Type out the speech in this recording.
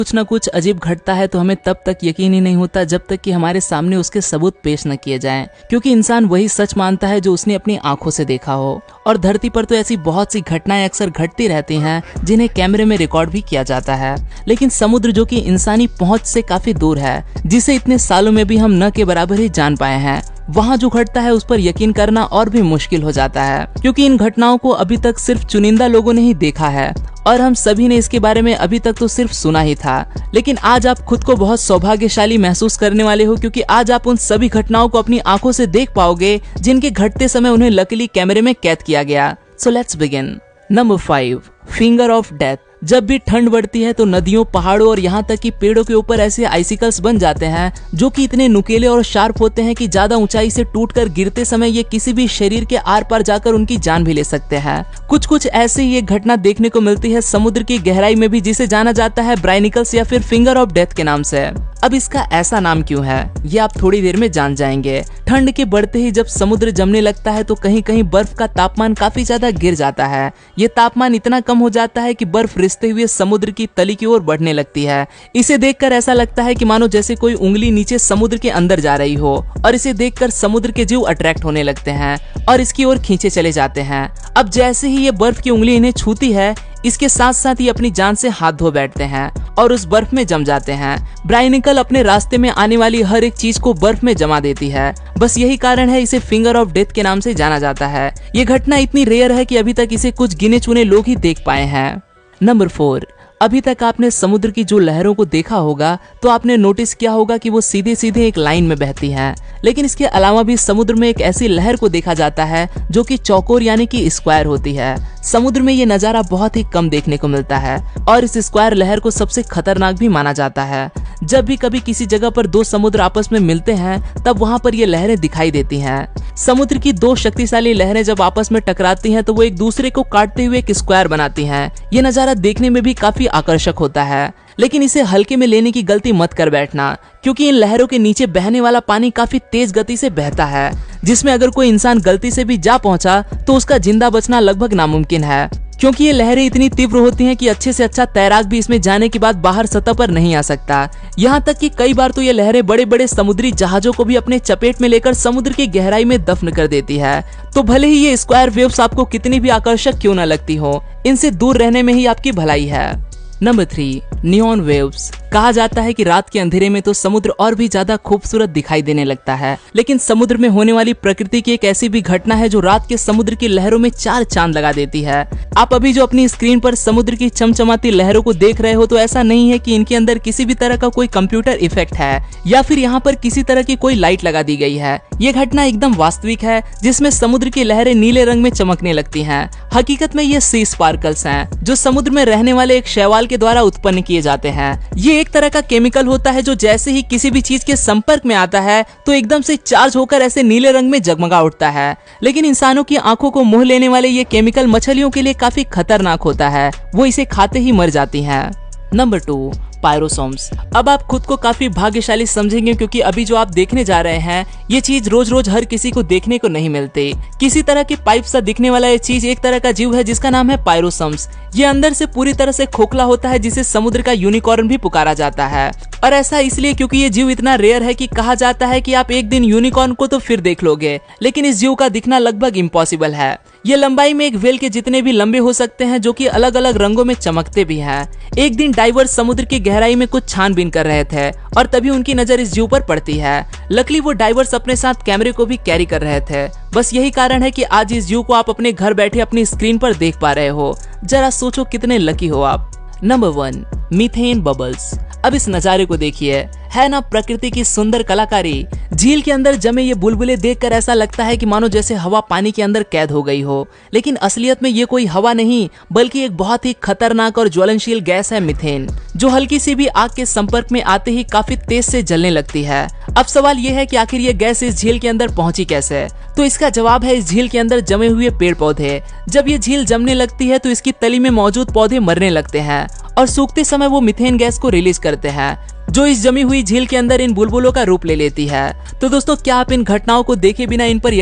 कुछ ना कुछ अजीब घटता है तो हमें तब तक यकीन ही नहीं होता जब तक कि हमारे सामने उसके सबूत पेश न किए जाएं, क्योंकि इंसान वही सच मानता है जो उसने अपनी आंखों से देखा हो। और धरती पर तो ऐसी बहुत सी घटनाएं अक्सर घटती रहती हैं जिन्हें कैमरे में रिकॉर्ड भी किया जाता है, लेकिन समुद्र जो कि इंसानी पहुंच से काफी दूर है, जिसे इतने सालों में भी हम न के बराबर ही जान पाए हैं, वहाँ जो घटता है उस पर यकीन करना और भी मुश्किल हो जाता है, क्योंकि इन घटनाओं को अभी तक सिर्फ चुनिंदा लोगों ने ही देखा है और हम सभी ने इसके बारे में अभी तक तो सिर्फ सुना ही था। लेकिन आज आप खुद को बहुत सौभाग्यशाली महसूस करने वाले हो, क्योंकि आज आप उन सभी घटनाओं को अपनी आंखों से देख पाओगे जिनके घटते समय उन्हें लकीली कैमरे में कैद किया गया। So let's begin. Number 5, finger of death. जब भी ठंड बढ़ती है तो नदियों, पहाड़ों और यहाँ तक कि पेड़ों के ऊपर ऐसे आइसिकल्स बन जाते हैं जो कि इतने नुकीले और शार्प होते हैं कि ज्यादा ऊंचाई से टूटकर गिरते समय ये किसी भी शरीर के आर पार जाकर उनकी जान भी ले सकते हैं। कुछ ऐसे ही एक घटना देखने को मिलती है समुद्र की गहराई में भी, जिसे जाना जाता है ब्राइनिकल्स या फिर फिंगर ऑफ डेथ के नाम से। अब इसका ऐसा नाम क्यों है ये आप थोड़ी देर में जान जाएंगे। ठंड के बढ़ते ही जब समुद्र जमने लगता है तो कहीं कहीं बर्फ का तापमान काफी ज्यादा गिर जाता है। ये तापमान इतना कम हो जाता है कि बर्फ रिसते हुए समुद्र की तली की ओर बढ़ने लगती है। इसे देखकर ऐसा लगता है कि मानो जैसे कोई उंगली नीचे समुद्र के अंदर जा रही हो, और इसे देखकर समुद्र के जीव अट्रैक्ट होने लगते हैं और इसकी ओर खींचे चले जाते हैं। अब जैसे ही ये बर्फ की उंगली इन्हें छूती है, इसके साथ साथ ही अपनी जान से हाथ धो बैठते हैं और उस बर्फ में जम जाते हैं। ब्राइनिकल अपने रास्ते में आने वाली हर एक चीज को बर्फ में जमा देती है। बस यही कारण है इसे फिंगर ऑफ डेथ के नाम से जाना जाता है। ये घटना इतनी रेयर है कि अभी तक इसे कुछ गिने चुने लोग ही देख पाए हैं। नंबर 4, अभी तक आपने समुद्र की जो लहरों को देखा होगा तो आपने नोटिस किया होगा कि वो सीधे सीधे एक लाइन में बहती हैं, लेकिन इसके अलावा भी समुद्र में एक ऐसी लहर को देखा जाता है जो कि चौकोर यानी कि स्क्वायर होती है। समुद्र में ये नजारा बहुत ही कम देखने को मिलता है और इस स्क्वायर लहर को सबसे खतरनाक भी माना जाता है। जब भी कभी किसी जगह पर दो समुद्र आपस में मिलते हैं तब वहाँ पर ये लहरें दिखाई देती हैं। समुद्र की दो शक्तिशाली लहरें जब आपस में टकराती हैं तो वो एक दूसरे को काटते हुए एक स्क्वायर बनाती हैं। ये नजारा देखने में भी काफी आकर्षक होता है, लेकिन इसे हल्के में लेने की गलती मत कर बैठना, क्योंकि इन लहरों के नीचे बहने वाला पानी काफी तेज गति से बहता है, जिसमें अगर कोई इंसान गलती से भी जा पहुंचा तो उसका जिंदा बचना लगभग नामुमकिन है, क्योंकि ये लहरें इतनी तीव्र होती हैं कि अच्छे से अच्छा तैराक भी इसमें जाने के बाद बाहर सतह पर नहीं आ सकता। यहाँ तक कि कई बार तो ये लहरें बड़े बड़े समुद्री जहाजों को भी अपने चपेट में लेकर समुद्र की गहराई में दफन कर देती है। तो भले ही ये स्क्वायर वेव्स आपको कितनी भी आकर्षक क्यों न लगती हो, इनसे दूर रहने में ही आपकी भलाई है। Number 3, neon waves. कहा जाता है कि रात के अंधेरे में तो समुद्र और भी ज्यादा खूबसूरत दिखाई देने लगता है, लेकिन समुद्र में होने वाली प्रकृति की एक ऐसी भी घटना है जो रात के समुद्र की लहरों में 4 चांद लगा देती है। आप अभी जो अपनी स्क्रीन पर समुद्र की चमचमाती लहरों को देख रहे हो तो ऐसा नहीं है कि इनके अंदर किसी भी तरह का कोई कंप्यूटर इफेक्ट है या फिर यहाँ पर किसी तरह की कोई लाइट लगा दी गई है। ये घटना एकदम वास्तविक है, जिसमें समुद्र की लहरें नीले रंग में चमकने लगती हैं। हकीकत में ये सी स्पार्कल्स हैं, जो समुद्र में रहने वाले एक शैवाल के द्वारा उत्पन्न किए जाते हैं। ये एक तरह का केमिकल होता है जो जैसे ही किसी भी चीज के संपर्क में आता है तो एकदम से चार्ज होकर ऐसे नीले रंग में जगमगा उठता है। लेकिन इंसानों की आंखों को मोह लेने वाले ये केमिकल मछलियों के लिए काफी खतरनाक होता है, वो इसे खाते ही मर जाती हैं। नंबर 2, पायरोसोम्स। अब आप खुद को काफी भाग्यशाली समझेंगे, क्योंकि अभी जो आप देखने जा रहे हैं ये चीज रोज रोज हर किसी को देखने को नहीं मिलती। किसी तरह की पाइप सा दिखने वाला ये चीज एक तरह का जीव है जिसका नाम है पायरोसोम्स। ये अंदर से पूरी तरह से खोखला होता है, जिसे समुद्र का यूनिकॉर्न भी पुकारा जाता है, और ऐसा इसलिए क्योंकि ये जीव इतना रेयर है कि कहा जाता है कि आप एक दिन यूनिकॉर्न को तो फिर देख लोगे, लेकिन इस जीव का दिखना लगभग इम्पॉसिबल है। ये लंबाई में एक व्हेल के जितने भी लंबे हो सकते हैं, जो कि अलग अलग रंगों में चमकते भी हैं। एक दिन डाइवर्स समुद्र की गहराई में कुछ छानबीन कर रहे थे और तभी उनकी नजर इस जीव पर पड़ती है। लकीली वो डाइवर्स अपने साथ कैमरे को भी कैरी कर रहे थे। बस यही कारण है कि आज इस जीव को आप अपने घर बैठे अपनी स्क्रीन पर देख पा रहे हो। जरा सोचो कितने लकी हो आप। Number 1, methane bubbles. अब इस नजारे को देखिए, है ना प्रकृति की सुंदर कलाकारी। झील के अंदर जमे ये बुलबुले देखकर ऐसा लगता है कि मानो जैसे हवा पानी के अंदर कैद हो गई हो, लेकिन असलियत में ये कोई हवा नहीं बल्कि एक बहुत ही खतरनाक और ज्वलनशील गैस है मीथेन, जो हल्की सी भी आग के संपर्क में आते ही काफी तेज से जलने लगती है। अब सवाल ये है कि आखिर ये गैस इस झील के अंदर पहुंची कैसे? तो इसका जवाब है इस झील के अंदर जमे हुए पेड़ पौधे। जब ये झील जमने लगती है तो इसकी तली में मौजूद पौधे मरने लगते हैं और सूखते समय वो मीथेन गैस को रिलीज करते हैं, जो इस जमी हुई झील के अंदर इन बुलबुलों का रूप ले लेती है। तो दोस्तों, क्या आप इन घटनाओं को देखे बिना इन पर